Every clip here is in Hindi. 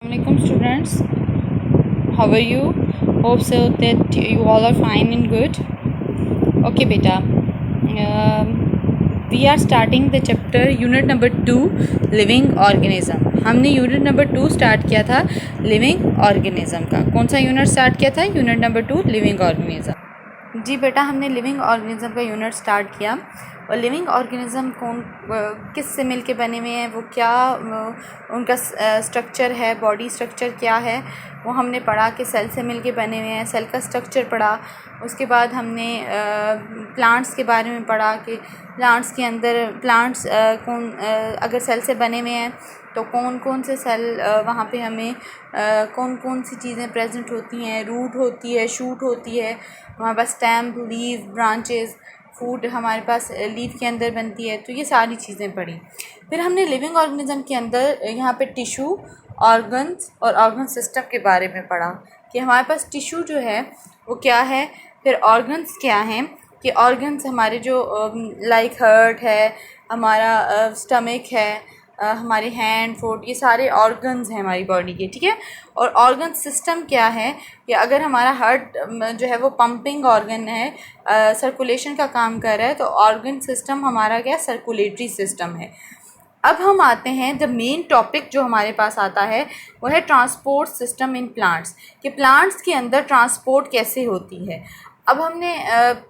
Assalamualaikum students, how are you? Hope so that you all are fine and good. Okay beta, we are starting the chapter unit number 2 living organism. हमने यूनिट नंबर 2 स्टार्ट किया था लिविंग ऑर्गेनिज्म का. कौन सा यूनिट स्टार्ट किया था? Unit number 2 living organism. जी बेटा, हमने लिविंग ऑर्गेनिज्म का यूनिट स्टार्ट किया. और लिविंग ऑर्गेनिज्म कौन किस से मिलके बने हुए हैं, वो क्या उनका स्ट्रक्चर है, बॉडी स्ट्रक्चर क्या है, वो हमने पढ़ा कि सेल से मिलके बने हुए हैं. सेल का स्ट्रक्चर पढ़ा. उसके बाद हमने प्लांट्स के बारे में पढ़ा कि प्लांट्स के अंदर कौन अगर सेल से बने हुए हैं तो कौन कौन से सेल वहाँ पे हमें कौन कौन सी चीज़ें प्रेजेंट होती हैं. रूट होती है, शूट होती है, हमारे पास स्टेम, लीव, ब्रांचेस, फूड हमारे पास लीफ के अंदर बनती है. तो ये सारी चीज़ें पढ़ी. फिर हमने लिविंग ऑर्गेनिज्म के अंदर यहाँ पे टिश्यू, ऑर्गन्स और ऑर्गन सिस्टम के बारे में पढ़ा कि हमारे पास टिश्यू जो है वो क्या है, फिर ऑर्गन्स क्या हैं, कि ऑर्गन्स हमारे जो लाइक हार्ट है, हमारा स्टमक है, हमारे हैंड, फुट, ये सारे ऑर्गन्स हैं हमारी बॉडी के. ठीक है. और ऑर्गन सिस्टम क्या है कि अगर हमारा हार्ट जो है वो पंपिंग ऑर्गन है, सर्कुलेशन का काम कर रहा है, तो ऑर्गन सिस्टम हमारा क्या, सर्कुलेटरी सिस्टम है. अब हम आते हैं, द मेन टॉपिक जो हमारे पास आता है वो है ट्रांसपोर्ट सिस्टम इन प्लांट्स, कि प्लांट्स के अंदर ट्रांसपोर्ट कैसे होती है. अब हमने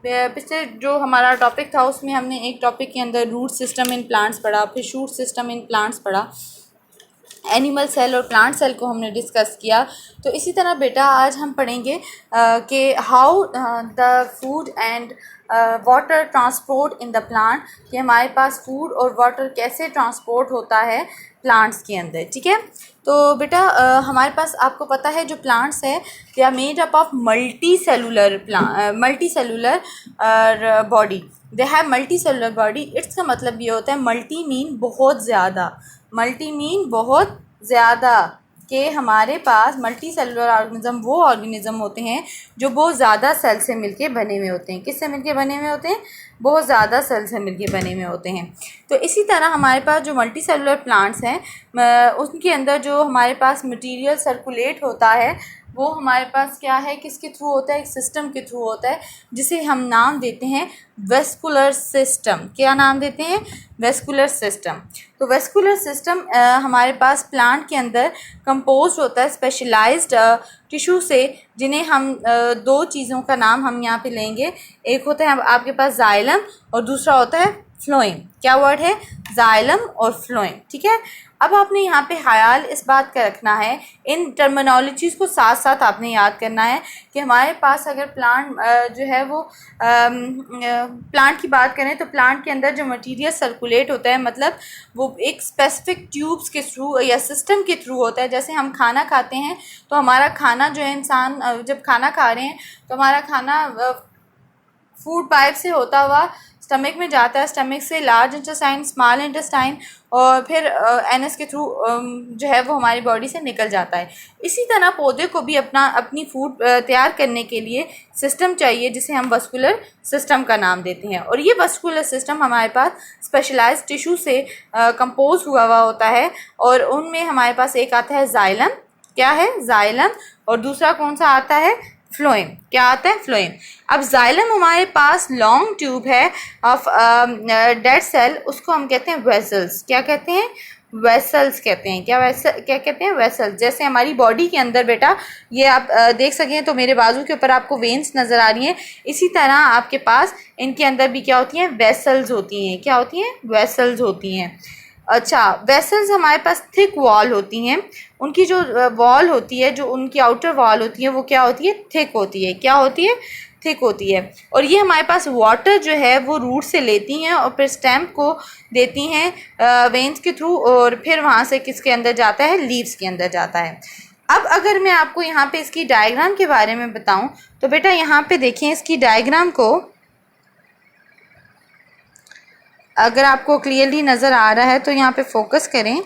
पिछले जो हमारा टॉपिक था उसमें हमने एक टॉपिक के अंदर रूट सिस्टम इन प्लांट्स पढ़ा, फिर शूट सिस्टम इन प्लांट्स पढ़ा, एनिमल सेल और प्लांट सेल को हमने डिस्कस किया. तो इसी तरह बेटा आज हम पढ़ेंगे कि how the food and water transport in the plant, कि हमारे पास फूड और वाटर कैसे ट्रांसपोर्ट होता है प्लांट्स के अंदर. ठीक है. तो बेटा हमारे पास आपको पता है जो प्लांट्स है they are made up of multi cellular body. They have multi cellular body. It's का मतलब ये होता है मल्टी मीन बहुत ज़्यादा, मल्टी मीन बहुत ज़्यादा, कि हमारे पास मल्टी सेलुलर ऑर्गेनिज्म वो ऑर्गेनिज्म होते हैं जो बहुत ज़्यादा सेल से मिलके बने हुए होते हैं. किससे मिलके बने हुए होते हैं? बहुत ज़्यादा सेल से मिलके बने हुए होते हैं. तो इसी तरह हमारे पास जो मल्टी सेलुलर प्लांट्स हैं उनके अंदर जो हमारे पास मटेरियल सर्कुलेट होता है वो हमारे पास क्या है, किसके थ्रू होता है? एक सिस्टम के थ्रू होता है जिसे हम नाम देते हैं वेस्कुलर सिस्टम. क्या नाम देते हैं? Vascular system. तो वेस्कुलर सिस्टम हमारे पास प्लांट के अंदर कंपोज होता है स्पेशलाइज्ड टिश्यू से, जिन्हें हम दो चीज़ों का नाम हम यहाँ पे लेंगे. एक होता है आपके पास जाइलम और दूसरा होता है फ्लोएम. क्या वर्ड है? जाइलम और फ्लोएम. ठीक है. अब आपने यहाँ पे ख्याल इस बात का रखना है, इन टर्मिनोलॉजीज़ को साथ साथ आपने याद करना है कि हमारे पास अगर प्लांट जो है वो प्लांट की बात करें तो प्लांट के अंदर जो मटेरियल सर्कुलेट होता है, मतलब वो एक स्पेसिफिक ट्यूब्स के थ्रू या सिस्टम के थ्रू होता है. जैसे हम खाना खाते हैं तो हमारा खाना जो है, इंसान जब खाना खा रहे हैं तो हमारा खाना फूड पाइप से होता हुआ स्टमक में जाता है, स्टमक से लार्ज इंटेस्टाइन, स्मॉल इंटेस्टाइन और फिर एनएस के थ्रू जो है वो हमारी बॉडी से निकल जाता है. इसी तरह पौधे को भी अपनी फूड तैयार करने के लिए सिस्टम चाहिए जिसे हम वस्कुलर सिस्टम का नाम देते हैं. और ये वस्कुलर सिस्टम हमारे पास स्पेशलाइज्ड टिश्यू से कंपोज हुआ होता है. और उनमें हमारे पास एक आता है जाइलम. क्या है? जाइलम. और दूसरा कौन सा आता है? फ्लोएम. क्या आता है? फ्लोएम. अब जाइलम हमारे पास लॉन्ग ट्यूब है ऑफ डेड सेल, उसको हम कहते हैं वेसल्स. क्या कहते हैं? वेसल्स कहते हैं. क्या कहते हैं? वेसल्स. जैसे हमारी बॉडी के अंदर बेटा ये आप देख सकें तो मेरे बाजू के ऊपर आपको वेन्स नज़र आ रही हैं. इसी तरह आपके पास इनके अंदर भी क्या होती हैं? वेसल्स होती हैं. क्या होती हैं? वेसल्स होती हैं. अच्छा, वेसल्स हमारे पास थिक वॉल होती हैं. उनकी जो वॉल होती है, जो उनकी आउटर वॉल होती है, वो क्या होती है? थिक होती है. क्या होती है? थिक होती है. और ये हमारे पास वाटर जो है वो रूट से लेती हैं और फिर स्टेम को देती हैं वेन्स के थ्रू, और फिर वहाँ से किसके अंदर जाता है? लीव्स के अंदर जाता है. अब अगर मैं आपको यहाँ पे इसकी डायग्राम के बारे में बताऊँ तो बेटा यहाँ पे देखें इसकी डायग्राम को, अगर आपको क्लियरली नज़र आ रहा है तो यहाँ पे फोकस करें.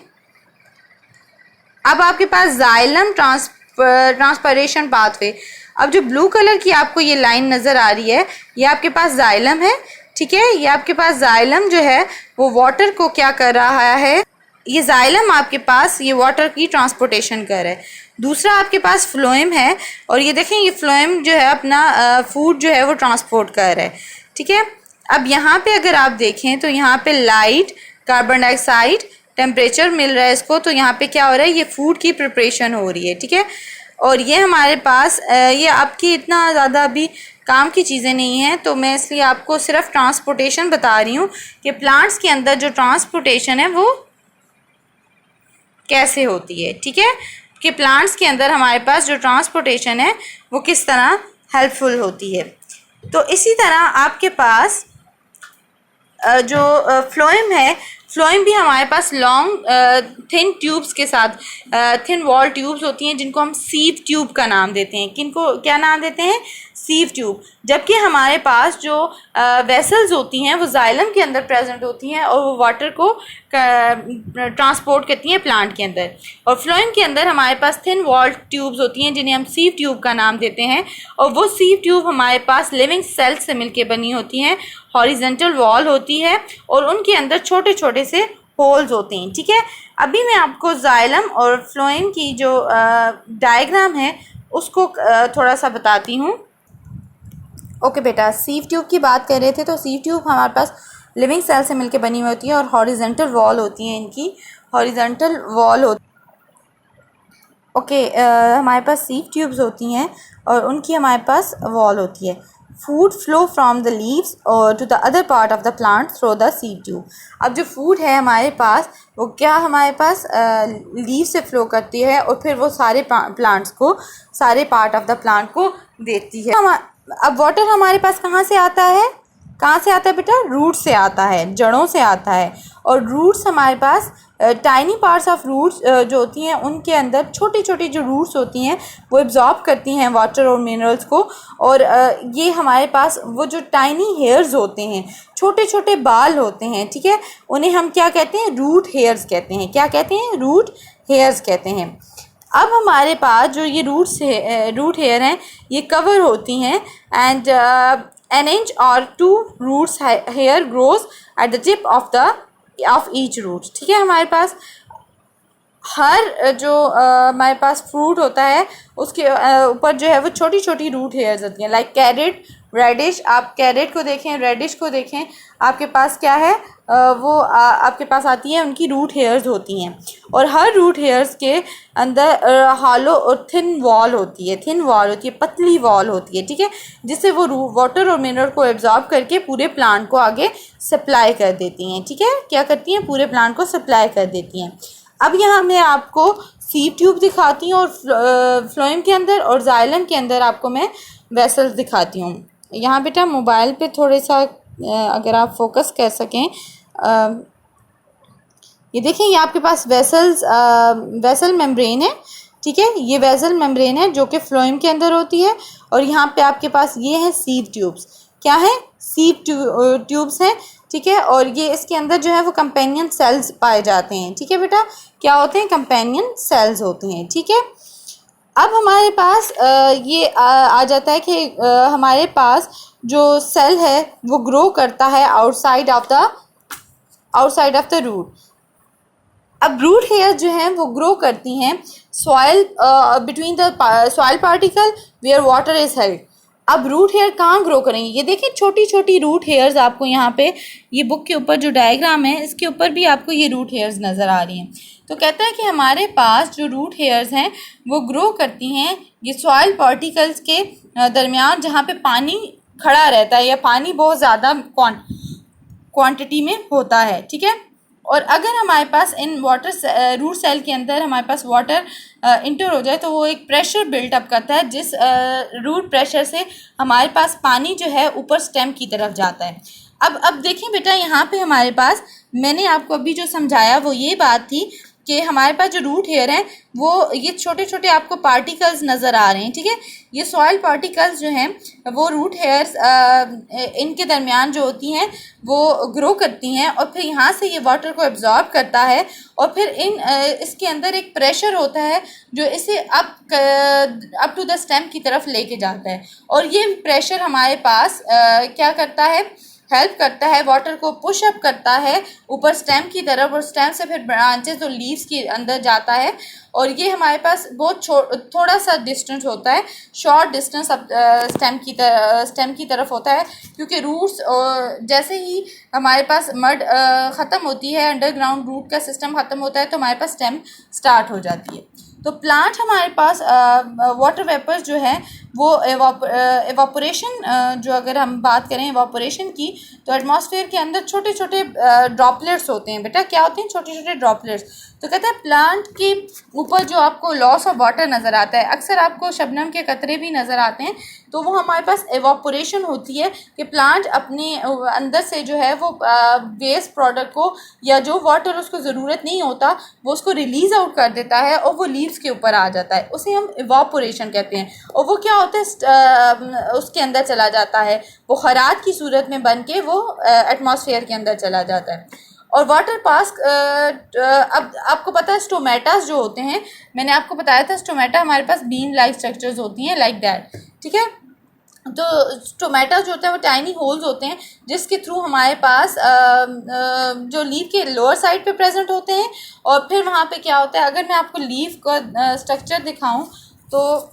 अब आपके पास जाइलम ट्रांसपरेशन पाथवे. अब जो ब्लू कलर की आपको ये लाइन नज़र आ रही है ये आपके पास जाइलम है. ठीक है. ये आपके पास जाइलम जो है वो वाटर को क्या कर रहा है? ये जाइलम आपके पास ये वाटर की ट्रांसपोर्टेशन कर है। दूसरा आपके पास फ्लोएम है, और ये देखें ये फ्लोएम जो है अपना फूड जो है वो ट्रांसपोर्ट कर है, ठीक है। अब यहाँ पे अगर आप देखें तो यहाँ पे लाइट, कार्बन डाइऑक्साइड, टेम्परेचर मिल रहा है इसको, तो यहाँ पे क्या हो रहा है, ये फूड की प्रिपरेशन हो रही है, ठीक है। और ये हमारे पास ये आपकी इतना ज़्यादा अभी काम की चीज़ें नहीं हैं, तो मैं इसलिए आपको सिर्फ ट्रांसपोर्टेशन बता रही हूँ कि प्लांट्स के अंदर जो ट्रांसपोर्टेशन है वो कैसे होती है, ठीक है, कि प्लांट्स के अंदर हमारे पास जो ट्रांसपोर्टेशन है वो किस तरह हेल्पफुल होती है। तो इसी तरह आपके पास जो फ्लोएम है, फ्लोएम भी हमारे पास लॉन्ग थिन ट्यूब्स के साथ, थिन वॉल ट्यूब्स होती हैं जिनको हम सीव ट्यूब का नाम देते हैं। किनको क्या नाम देते हैं, सीव ट्यूब। जबकि हमारे पास जो वेसल्स होती हैं वो जाइलम के अंदर प्रेजेंट होती हैं और वो वाटर को ट्रांसपोर्ट करती हैं प्लांट के अंदर। और फ्लोएम के अंदर हमारे पास थिन वॉल ट्यूब्स होती हैं जिन्हें हम सीव ट्यूब का नाम देते हैं, और वो सीव ट्यूब हमारे पास लिविंग सेल्स से मिलके बनी होती हैं। हॉरिजेंटल वॉल होती है और उनके अंदर छोटे छोटे से होल्स होते हैं, ठीक है। अभी मैं आपको जाइलम और फ्लोएम की जो डायग्राम है उसको थोड़ा सा बताती हूँ। ओके बेटा, सीव ट्यूब की बात कर रहे थे, तो सीव ट्यूब हमारे पास लिविंग सेल से मिलके बनी हुई होती है और हॉरिजेंटल वॉल होती है, इनकी हॉरिजेंटल वॉल होती है। ओके, हमारे पास सीव ट्यूब्स होती हैं और उनकी हमारे पास वॉल होती है। Food flow from the leaves और to the other part of the plant through the sieve tube. अब जो फूड है हमारे पास वो क्या हमारे पास लीव से फ्लो करती है और फिर वो सारे प्लांट्स को, सारे पार्ट ऑफ द प्लांट को देती है। अब वाटर हमारे पास कहाँ से आता है, कहाँ से आता है बेटा, रूट से आता है, जड़ों से आता है। और रूट्स हमारे पास टाइनी पार्ट्स ऑफ रूट्स जो होती हैं उनके अंदर छोटी छोटी जो रूट्स होती हैं वो एब्जॉर्ब करती हैं वाटर और मिनरल्स को। और ये हमारे पास वो जो टाइनी हेयर्स होते हैं, छोटे छोटे बाल होते हैं, ठीक है, उन्हें हम क्या कहते हैं, रूट हेयर्स कहते हैं। क्या कहते हैं, रूट हेयर्स कहते हैं। अब हमारे पास जो ये रूट हेयर हैं ये कवर होती हैं, and an inch or 2 roots hair grows at the tip of each root, ठीक है। हमारे पास हर जो हमारे पास फ्रूट होता है उसके ऊपर जो है वो छोटी छोटी रूट हेयर्स होती हैं। लाइक कैरेट, रेडिश, आप कैरेट को देखें, रेडिश को देखें, आपके पास क्या है, वो आपके पास आती है, उनकी रूट हेयर्स होती हैं। और हर रूट हेयर्स के अंदर हॉलो और थिन वॉल होती है, थिन वॉल होती है, पतली वॉल होती है, ठीक है, जिससे वो वाटर और मिनरल को एब्जॉर्ब करके पूरे प्लांट को आगे सप्लाई कर देती हैं, ठीक है। क्या करती हैं, पूरे प्लांट को सप्लाई कर देती हैं। अब यहाँ मैं आपको सीव ट्यूब दिखाती हूँ और फ्लोएम के अंदर और जाइलम के अंदर आपको मैं वेसल्स दिखाती हूँ। यहाँ बेटा मोबाइल पे थोड़े सा अगर आप फोकस कर सकें, ये देखें, ये आपके पास वेसल मेम्ब्रेन है, ठीक है, ये वेसल मेम्ब्रेन है जो कि फ्लोएम के अंदर होती है। और यहाँ पे आपके पास ये है सीव ट्यूब्स। क्या है, सीव ट्यूब्स हैं, ठीक है। और ये इसके अंदर जो है वो कंपेनियन सेल्स पाए जाते हैं, ठीक है बेटा, क्या होते हैं, कंपेनियन सेल्स होते हैं, ठीक है। अब हमारे पास ये आ जाता है कि हमारे पास जो सेल है वो ग्रो करता है आउटसाइड ऑफ द रूट। अब रूट हेयर जो हैं वो ग्रो करती हैं soil between the soil particle where water is held. अब रूट हेयर कहाँ ग्रो करेंगे, ये देखिए छोटी छोटी रूट हेयर्स आपको यहाँ पे, ये बुक के ऊपर जो डायग्राम है इसके ऊपर भी आपको ये रूट हेयर्स नज़र आ रही हैं। तो कहता है कि हमारे पास जो रूट हेयर्स हैं वो ग्रो करती हैं ये सॉइल पार्टिकल्स के दरमियान जहाँ पे पानी खड़ा रहता है या पानी बहुत ज़्यादा क्वांटिटी में होता है, ठीक है। और अगर हमारे पास इन वाटर रूट सेल के अंदर हमारे पास वाटर इंटर हो जाए तो वो एक प्रेशर बिल्टअप करता है, जिस रूट प्रेशर से हमारे पास पानी जो है ऊपर स्टेम की तरफ जाता है। अब देखिए बेटा, यहाँ पे हमारे पास मैंने आपको अभी जो समझाया वो ये बात थी कि हमारे पास जो रूट हेयर हैं वो ये छोटे छोटे आपको पार्टिकल्स नज़र आ रहे हैं, ठीक है। ये सॉइल पार्टिकल्स जो हैं वो रूट हेयर्स इनके दरमियान जो होती हैं वो ग्रो करती हैं और फिर यहाँ से ये वाटर को एब्जॉर्ब करता है और फिर इसके अंदर एक प्रेशर होता है जो इसे अप टू द स्टेम की तरफ लेके जाता है। और ये प्रेशर हमारे पास क्या करता है, हेल्प करता है, वाटर को पुश अप करता है ऊपर स्टेम की तरफ, और स्टेम से फिर ब्रांचेस और लीव्स के अंदर जाता है। और ये हमारे पास बहुत थोड़ा सा डिस्टेंस होता है, शॉर्ट डिस्टेंस स्टेम की तरफ होता है, क्योंकि रूट्स जैसे ही हमारे पास मड ख़त्म होती है, अंडरग्राउंड रूट का सिस्टम ख़त्म होता है, तो हमारे पास स्टेम स्टार्ट हो जाती है। तो प्लांट हमारे पास वाटर वेपर्स जो है वो एवापोरेशन, जो अगर हम बात करें एवापोरेशन की, तो एटमॉस्फेयर के अंदर छोटे छोटे ड्रॉपलेट्स होते हैं। बेटा क्या होते हैं? छोटे छोटे ड्रॉपलेट्स। तो कहते हैं प्लांट के ऊपर जो आपको लॉस ऑफ वाटर नज़र आता है, अक्सर आपको शबनम के कतरे भी नज़र आते हैं, तो वो हमारे पास एवापोरेशन होती है कि प्लांट अपने अंदर से जो है वो वेस्ट प्रोडक्ट को, या जो वाटर उसको ज़रूरत नहीं होता, वो उसको रिलीज़ आउट कर देता है और वो लीव्स के ऊपर आ जाता है। उसे हम एवापोरेशन कहते हैं। और वो क्या होता है, उसके अंदर चला जाता है, बुखारात की सूरत में बन के वो एटमॉस्फेयर के अंदर चला जाता है। और वाटर पास, अब आपको पता है स्टोमेटास जो होते हैं, मैंने आपको बताया था स्टोमेटा हमारे पास बीन लाइक स्ट्रक्चर्स होती हैं, लाइक दैट, ठीक है। तो स्टोमेटा जो होता है वो टाइनी होल्स होते हैं, जिसके थ्रू हमारे पास जो लीफ के लोअर साइड पे प्रेजेंट होते हैं। और फिर वहाँ पे क्या होता है, अगर मैं आपको लीफ का स्ट्रक्चर दिखाऊं, तो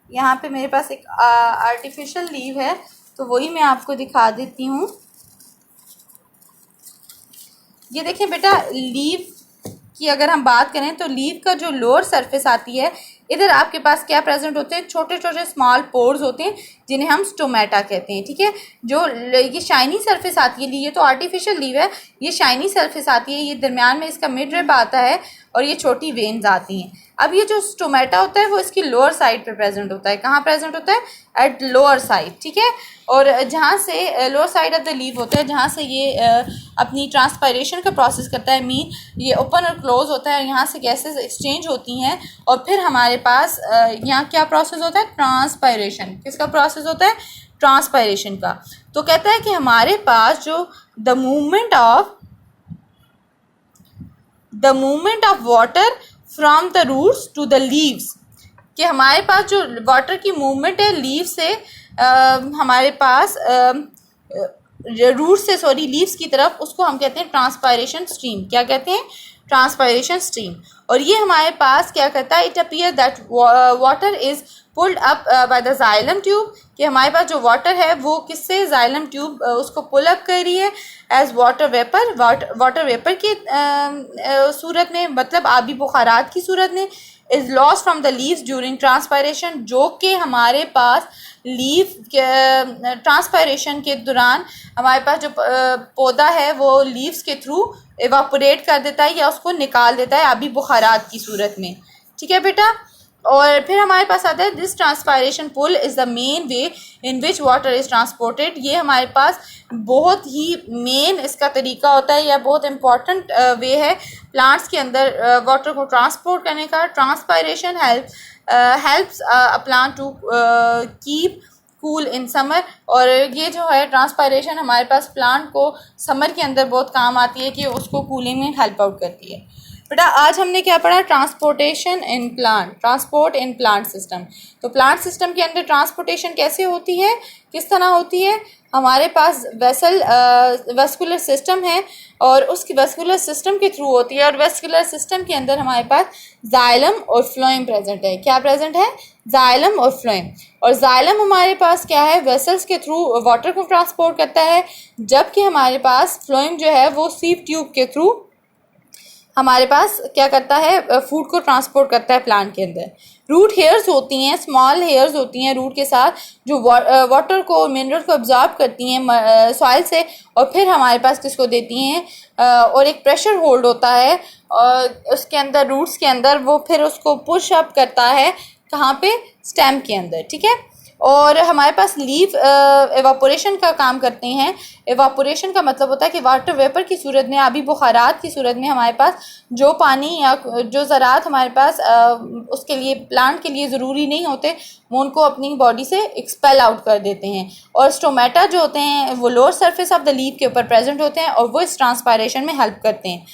यहाँ पे मेरे पास एक आर्टिफिशियल लीफ है, तो वही मैं आपको दिखा देती हूँ। ये देखें बेटा, लीफ की अगर हम बात करें तो लीफ का जो लोअर सरफेस आती है, इधर आपके पास क्या प्रेजेंट होते हैं? छोटे छोटे स्मॉल पोर्स होते हैं, जिन्हें हम स्टोमेटा कहते हैं, ठीक है। जो ये शाइनी सरफेस आती है, ये तो आर्टिफिशियल लीफ है, ये शाइनी सरफेस आती है, ये दरमियान में इसका मिड रिब आता है, और ये छोटी वेन्स आती हैं। अब ये जो स्टोमेटा होता है वो इसकी लोअर साइड पे प्रेजेंट होता है। कहाँ प्रेजेंट होता है? एट लोअर साइड, ठीक है। और जहाँ से lower side of the leaf होता है, जहाँ से ये अपनी ट्रांसपायरेशन का प्रोसेस करता है, मीन ये ओपन और क्लोज होता है, यहाँ से गैसेस एक्सचेंज होती हैं, और फिर हमारे पास यहाँ क्या प्रोसेस होता है? ट्रांसपायरेशन। किसका प्रोसेस होता है? ट्रांसपायरेशन का। तो कहता है कि हमारे पास जो the movement of water from the roots to the leaves, कि हमारे पास जो वाटर की मूवमेंट है लीव से हमारे पास रूट से लीव्स की तरफ, उसको हम कहते हैं ट्रांसपायरेशन स्ट्रीम। क्या कहते हैं? Transpiration stream. और ये हमारे पास क्या करता है? It appear that water is pulled up by the xylem tube, कि हमारे पास जो वाटर है वो किससे? जाइलम ट्यूब उसको पुल अप कर रही है एज वाटर वेपर की सूरत में, मतलब आबी बुखारात की सूरत में। Is loss from the leaves during transpiration, जो कि हमारे पास लीफ ट्रांसपायरेशन के दौरान हमारे पास जो पौधा है वो लीव्स के थ्रू एवापोरेट कर देता है, या उसको निकाल देता है आबी बुखारात की सूरत में, ठीक है बेटा। और फिर हमारे पास आता है this transpiration pull is the main way in which water is transported. ये हमारे पास बहुत ही मेन इसका तरीका होता है, या बहुत इम्पॉर्टेंट वे है प्लांट्स के अंदर वाटर को ट्रांसपोर्ट करने का। Transpiration helps a plant to keep cool in summer. और ये जो है ट्रांसपायरेशन हमारे पास प्लांट को समर के अंदर बहुत काम आती है, कि उसको कूलिंग में हेल्प आउट करती है। बेटा आज हमने क्या पढ़ा? Transportation in plant, transport in plant system. तो प्लांट सिस्टम के अंदर ट्रांसपोर्टेशन कैसे होती है, किस तरह होती है? हमारे पास वेस्कुलर सिस्टम है, और उसकी वेस्कुलर सिस्टम के थ्रू होती है। और वेस्कुलर सिस्टम के अंदर हमारे पास जाइलम और फ्लोएम प्रेजेंट है। क्या प्रेजेंट है? जाइलम और फ्लोएम। और जाइलम हमारे पास क्या है? वेसल्स के थ्रू वाटर को ट्रांसपोर्ट करता है, जबकि हमारे पास फ्लोएम जो है वो सीव ट्यूब के थ्रू हमारे पास क्या करता है? फूड को ट्रांसपोर्ट करता है प्लांट के अंदर। रूट हेयर्स होती हैं, स्मॉल हेयर्स होती हैं रूट के साथ, जो वाटर को, मिनरल को अब्जॉर्ब करती हैं सॉइल से, और फिर हमारे पास किसको देती हैं? और एक प्रेशर होल्ड होता है और उसके अंदर, रूट्स के अंदर, वो फिर उसको पुश अप करता है। कहाँ पे? स्टेम के अंदर, ठीक है। और हमारे पास लीफ एवापोरेशन का काम करते हैं। एवापोरेशन का मतलब होता है कि वाटर वेपर की सूरत में, आबी बुखारात की सूरत में हमारे पास जो पानी या जो ज़रात हमारे पास उसके लिए, प्लांट के लिए ज़रूरी नहीं होते, वो उनको अपनी बॉडी से एक्सपेल आउट कर देते हैं। और स्टोमेटा जो होते हैं वो lower surface of the leaf के ऊपर प्रेजेंट होते हैं, और वो इस ट्रांसपायरेशन में हेल्प करते हैं।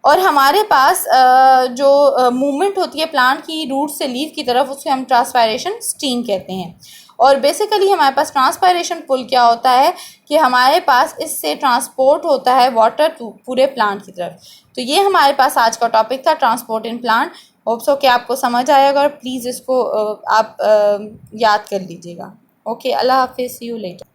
और हमारे पास जो मूवमेंट होती है प्लांट की रूट से लीफ की तरफ, उससे हम ट्रांसपायरेशन स्टीम कहते हैं। और बेसिकली हमारे पास ट्रांसपायरेशन पुल क्या होता है कि हमारे पास इससे ट्रांसपोर्ट होता है वाटर पूरे प्लांट की तरफ। तो ये हमारे पास आज का टॉपिक था, transport in plant. Hope so कि आपको समझ आएगा और प्लीज़ इसको आप याद कर लीजिएगा। ओके, अल्लाह हाफिज़, सी यू लेटर।